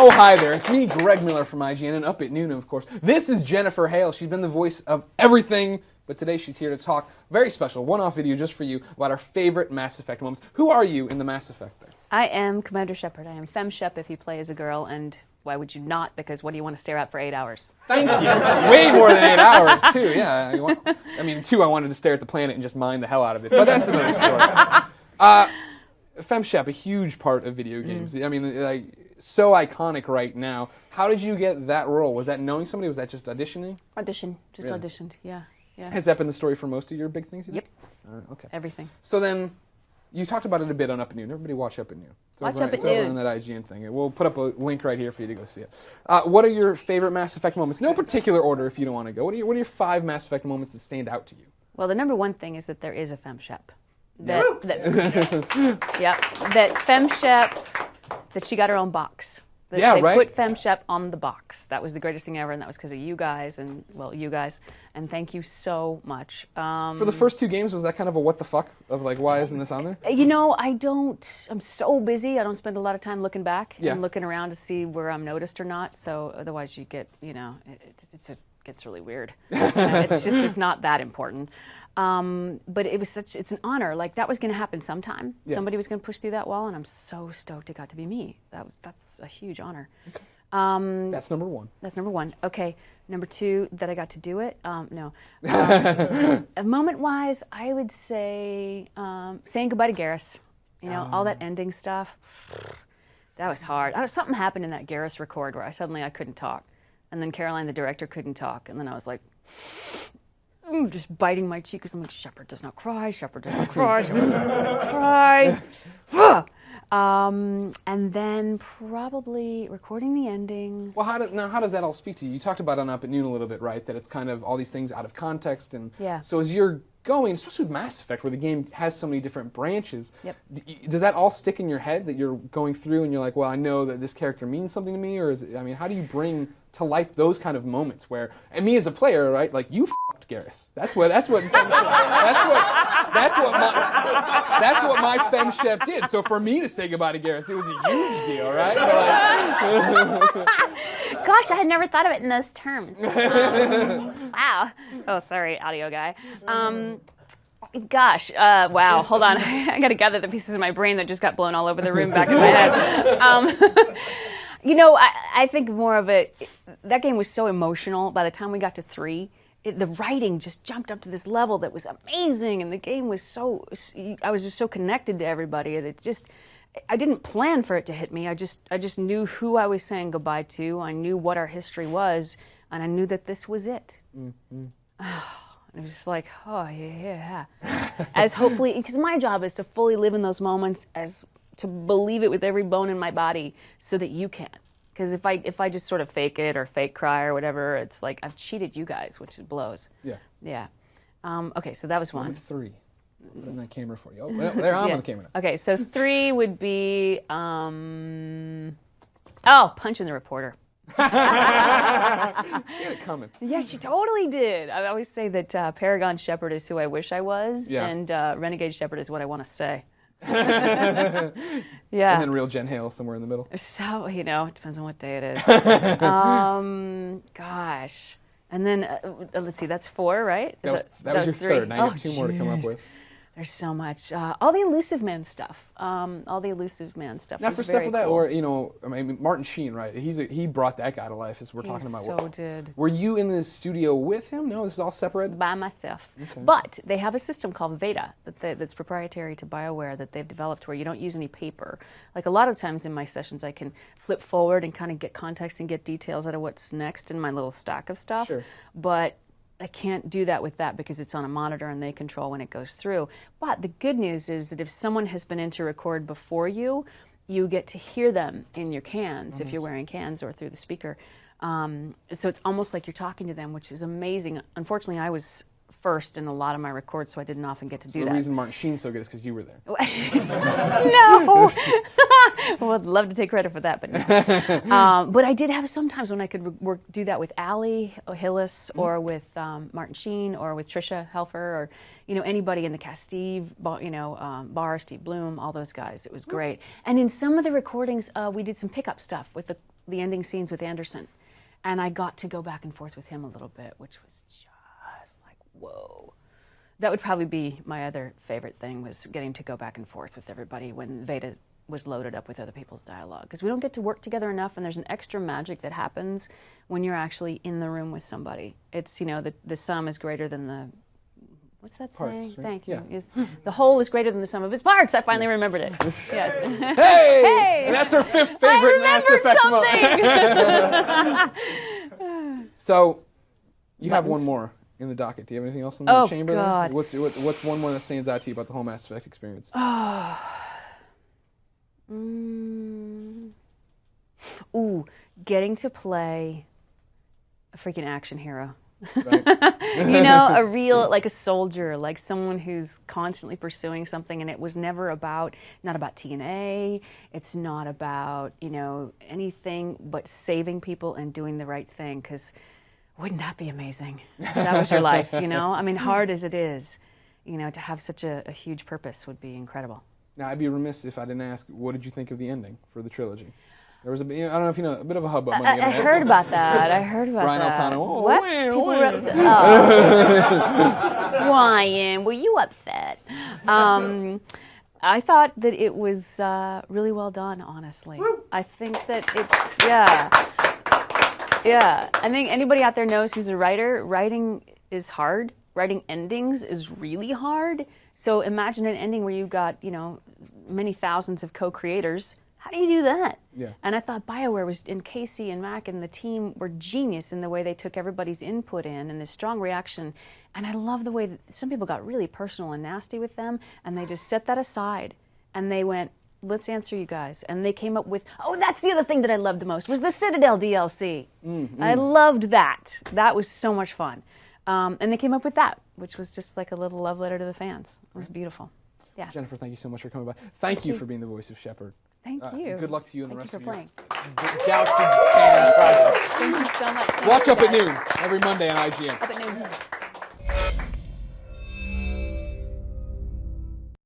Oh, hi there. It's me, Greg Miller from IGN, and Up at Noon, of course. This is Jennifer Hale. She's been the voice of everything, but today she's here to talk, very special, one-off video just for you, about our favorite Mass Effect moments. Who are you in the Mass Effect thing? I am Commander Shepard. I am Fem Shep if you play as a girl, and why would you not? Because what do you want to stare at for 8 hours? Thank you. Way more than 8 hours, too. Yeah. I wanted to stare at the planet and just mine the hell out of it, but that's another story. Fem Shep, a huge part of video games. I mean, like, so iconic right now. How did you get that role? Was that knowing somebody? Was that just auditioning? Auditioned, yeah. Has that been the story for most of your big things? Yep. Okay. Everything. So then, you talked about it a bit on Up at Noon. Everybody watch Up at Noon. Watch Up at Noon. It's over on that IGN thing. We'll put up a link right here for you to go see it. What are your favorite Mass Effect moments? No particular order if you don't want to go. What are your 5 Mass Effect moments that stand out to you? Well, the number one thing is that there is a Fem Shep. That Fem Shep, that she got her own box. They put Fem Shep on the box. That was the greatest thing ever, and that was because of you guys, and thank you so much. For the first 2 games, was that kind of a what the fuck of like, why isn't this on there? You know, I'm so busy, I don't spend a lot of time looking back and looking around to see where I'm noticed or not, so otherwise you get, it gets really weird. It's not that important. But it's an honor. Like, that was going to happen sometime. Yeah. Somebody was going to push through that wall, and I'm so stoked it got to be me. That's a huge honor. Okay. That's number 1. That's number 1. Okay. Number 2, that I got to do it. No. Moment-wise, I would say saying goodbye to Garrus. All that ending stuff. That was hard. Something happened in that Garrus record where I couldn't talk, and then Caroline, the director, couldn't talk, and then I was like, just biting my cheek because I'm like, Shepard does not cry, Shepard does not cry, Shepard does not cry. And then probably recording the ending. Well, how does that all speak to you? You talked about on Up at Noon a little bit, right? That it's kind of all these things out of context, and so as you're going, especially with Mass Effect, where the game has so many different branches, does that all stick in your head that you're going through and you're like, well, I know that this character means something to me, or how do you bring to life those kind of moments where, and me as a player, right, like, you fucked Garrus. That's what my Fem Shep did. So for me to say goodbye to Garrus, it was a huge deal, right? Gosh, I had never thought of it in those terms. Wow. Oh, sorry, audio guy. Wow, hold on. I got to gather the pieces of my brain that just got blown all over the room back in my head. I think more of it, that game was so emotional. By the time we got to 3, the writing just jumped up to this level that was amazing, and the game was I was just so connected to everybody that I didn't plan for it to hit me. I just knew who I was saying goodbye to. I knew what our history was, and I knew that this was it. Mm-hmm. It was just like, oh, yeah. As hopefully, because my job is to fully live in those moments, to believe it with every bone in my body so that you can. Because if I just sort of fake it or fake cry or whatever, it's like I've cheated you guys, which blows. Yeah. Okay, so that was 1. 3. Put in that camera for you. Oh, there I'm on the camera. Okay, so 3 would be punching the reporter. She had it coming. Yeah, she totally did. I always say that Paragon Shepard is who I wish I was, and Renegade Shepard is what I want to say. And then real Jen Hale somewhere in the middle. So, it depends on what day it is. Gosh. And then, let's see, that's 4, right? That was your 3rd, and I got 2 more to come up with. There's so much. All the Elusive Man stuff. Now, for stuff like that, or, Martin Sheen, right? He brought that guy to life, as we're talking about. So did. Were you in the studio with him? No, this is all separate? By myself. Okay. But they have a system called Veda that's proprietary to BioWare that they've developed where you don't use any paper. Like, a lot of times in my sessions, I can flip forward and kind of get context and get details out of what's next in my little stack of stuff. Sure. But I can't do that with that because it's on a monitor and they control when it goes through. But the good news is that if someone has been in to record before you, you get to hear them in your cans, if you're wearing cans or through the speaker. So it's almost like you're talking to them, which is amazing. Unfortunately, I was first in a lot of my records, so I didn't often get to do that. The reason Martin Sheen's so good is because you were there. No! Well, I'd love to take credit for that, but no. But I did have some times when I could do that with Allie Hillis, or with Martin Sheen, or with Tricia Helfer, or anybody in the cast, Steve, Barr, Steve Bloom, all those guys. It was great. And in some of the recordings, we did some pickup stuff with the the ending scenes with Anderson. And I got to go back and forth with him a little bit, which was just like, whoa. That would probably be my other favorite thing, was getting to go back and forth with everybody when Veda was loaded up with other people's dialogue. Because we don't get to work together enough, and there's an extra magic that happens when you're actually in the room with somebody. It's, you know, the sum is greater than the, what's that parts, saying? right? Thank you. Yeah. The whole is greater than the sum of its parts. I finally remembered it. Yes. Hey! Hey! And that's her fifth favorite Mass Effect moment. So, you have one more in the docket. Do you have anything else in the chamber? God. There? What's one more that stands out to you about the whole Mass Effect experience? Ooh, getting to play a freaking action hero. Right. You know, a real, like a soldier, like someone who's constantly pursuing something, and it was never about, not about TNA, it's not about, you know, anything but saving people and doing the right thing, because wouldn't that be amazing? If that was your life, you know? I mean, hard as it is, you know, to have such a huge purpose would be incredible. Now, I'd be remiss if I didn't ask, what did you think of the ending for the trilogy? There was I don't know if you know, a bit of a hubbub on the internet. I heard about that. I heard about Ryan that. Altano. Oh, what? wah, People wah. were upset. Oh. Ryan, were you upset? I thought that it was really well done, honestly. I think that it's, yeah. I think anybody out there knows who's a writer. Writing is hard. Writing endings is really hard. So imagine an ending where you've got, you know, many thousands of co-creators. How do you do that? Yeah. And I thought BioWare was, and Casey and Mac and the team were genius in the way they took everybody's input in and the strong reaction. And I love the way that some people got really personal and nasty with them, and they just set that aside and they went, let's answer you guys. And they came up with, oh, that's the other thing that I loved the most, was the Citadel DLC. I loved that. That was so much fun. And they came up with that, which was just like a little love letter to the fans. It was beautiful. Yeah. Jennifer, thank you so much for coming by. Thank you for being the voice of Shepard. Thank you. Good luck to you and the Thank rest you for of your playing. Galaxy Expanders project. Thank you so much. Watch Up at Noon every Monday on IGN. Up at noon.